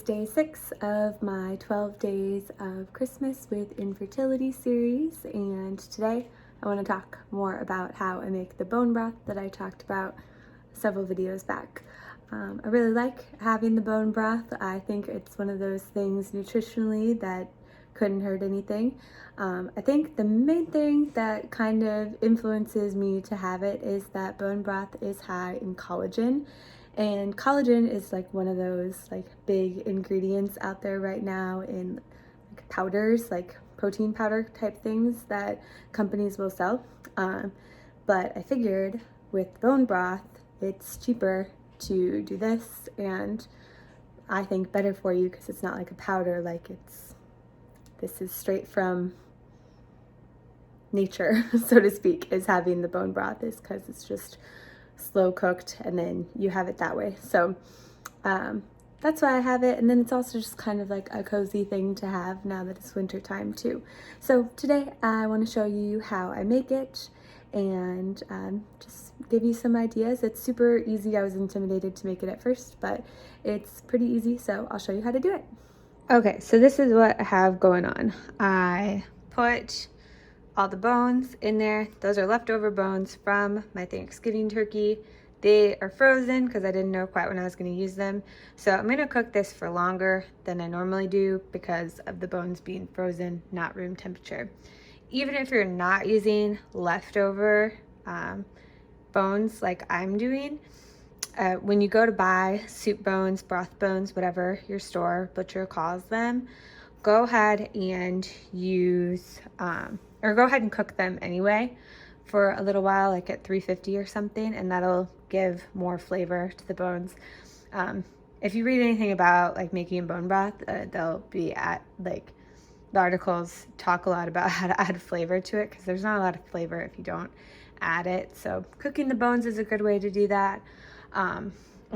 day 6 of my 12 days of Christmas with Infertility series, and today I want to talk more about how I make the bone broth that I talked about several videos back. I really like having the bone broth. I think it's one of those things nutritionally that couldn't hurt anything. I think the main thing that kind of influences me to have it is that bone broth is high in collagen. And collagen is like one of those like big ingredients out there right now in like powders, like protein powder type things that companies will sell. But I figured with bone broth, it's cheaper to do this, and I think better for you because it's not like a powder, like this is straight from nature, so to speak, is having the bone broth, is because it's just slow cooked and then you have it that way. So that's why I have it, and then it's also just kind of like a cozy thing to have now that it's winter time too. So today I want to show you how I make it and just give you some ideas. It's super easy. I was intimidated to make it at first, but it's pretty easy, so I'll show you how to do it. Okay, so this is what I have going on. I put all the bones in there. Those are leftover bones from my Thanksgiving turkey. They are frozen because I didn't know quite when I was going to use them. So I'm going to cook this for longer than I normally do because of the bones being frozen, not room temperature. Even if you're not using leftover bones like I'm doing, when you go to buy soup bones, broth bones, whatever your store butcher calls them, go ahead and use or go ahead and cook them anyway for a little while, like at 350 or something, and that'll give more flavor to the bones. If you read anything about like making bone broth, they'll be at like the articles talk a lot about how to add flavor to it, because there's not a lot of flavor if you don't add it. So cooking the bones is a good way to do that. And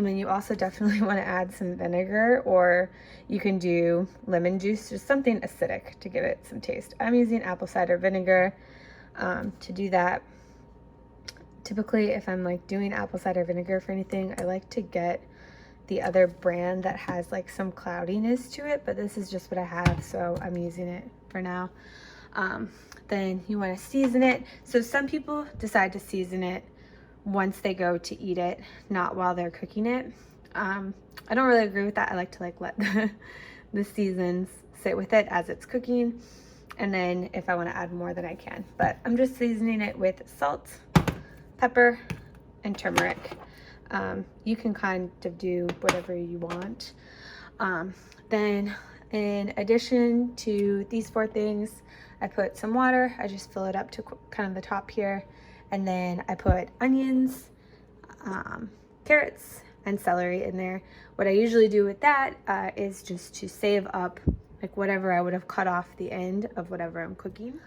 then you also definitely want to add some vinegar, or you can do lemon juice, just something acidic to give it some taste. I'm using apple cider vinegar to do that. Typically, if I'm like doing apple cider vinegar for anything, I like to get the other brand that has like some cloudiness to it, but this is just what I have, so I'm using it for now. Then you want to season it. So some people decide to season it once they go to eat it, not while they're cooking it. I don't really agree with that. I like to like let the seasons sit with it as it's cooking, and then if I want to add more, then I can. But I'm just seasoning it with salt, pepper, and turmeric. You can kind of do whatever you want. Then in addition to these 4 things, I put some water. I just fill it up to kind of the top here. And then I put onions, carrots, and celery in there. What I usually do with that is just to save up like whatever I would have cut off the end of whatever I'm cooking.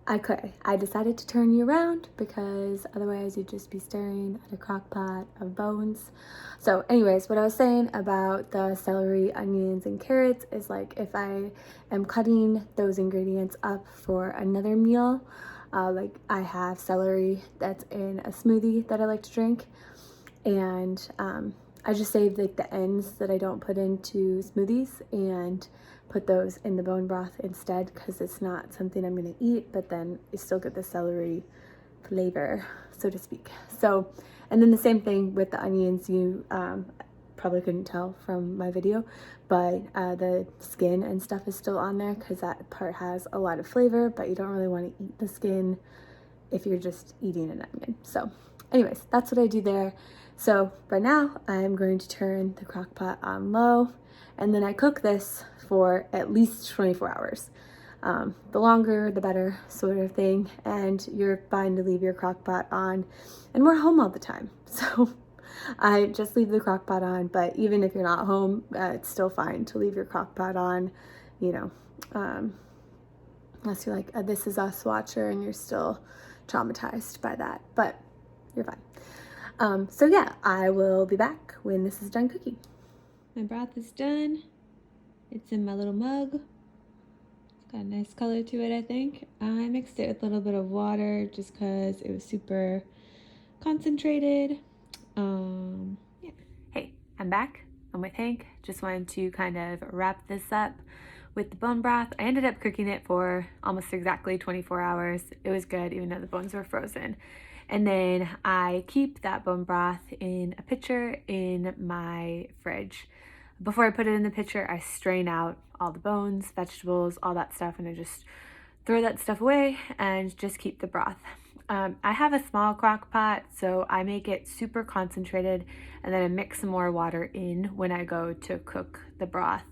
I decided to turn you around because otherwise you'd just be staring at a crock pot of bones. So anyways, what I was saying about the celery, onions, and carrots is like if I am cutting those ingredients up for another meal, like I have celery that's in a smoothie that I like to drink, and I just save like the ends that I don't put into smoothies and put those in the bone broth instead, because it's not something I'm going to eat, but then you still get the celery flavor, so to speak. So, and then the same thing with the onions. You probably couldn't tell from my video, but the skin and stuff is still on there because that part has a lot of flavor, but you don't really want to eat the skin if you're just eating an onion. So anyways, that's what I do there. So right now I'm going to turn the crock pot on low, and then I cook this for at least 24 hours. The longer the better, sort of thing, and you're fine to leave your crock pot on, and we're home all the time, so I just leave the crock pot on. But even if you're not home, it's still fine to leave your crock pot on, you know, unless you're like a This Is Us watcher and you're still traumatized by that, but you're fine. So yeah, I will be back when this is done cooking. My broth is done. It's in my little mug. It's got a nice color to it, I think. I mixed it with a little bit of water just because it was super concentrated. Yeah. Hey, I'm back. I'm with Hank. Just wanted to kind of wrap this up with the bone broth. I ended up cooking it for almost exactly 24 hours. It was good, even though the bones were frozen. And then I keep that bone broth in a pitcher in my fridge. Before I put it in the pitcher, I strain out all the bones, vegetables, all that stuff, and I just throw that stuff away and just keep the broth. I have a small crock pot, so I make it super concentrated, and then I mix some more water in when I go to cook the broth.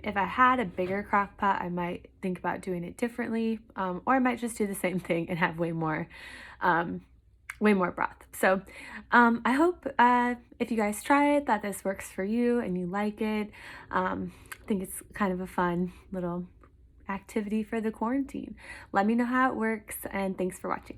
If I had a bigger crock pot, I might think about doing it differently, or I might just do the same thing and have way more broth. So I hope if you guys try it, that this works for you and you like it. I think it's kind of a fun little activity for the quarantine. Let me know how it works, and thanks for watching.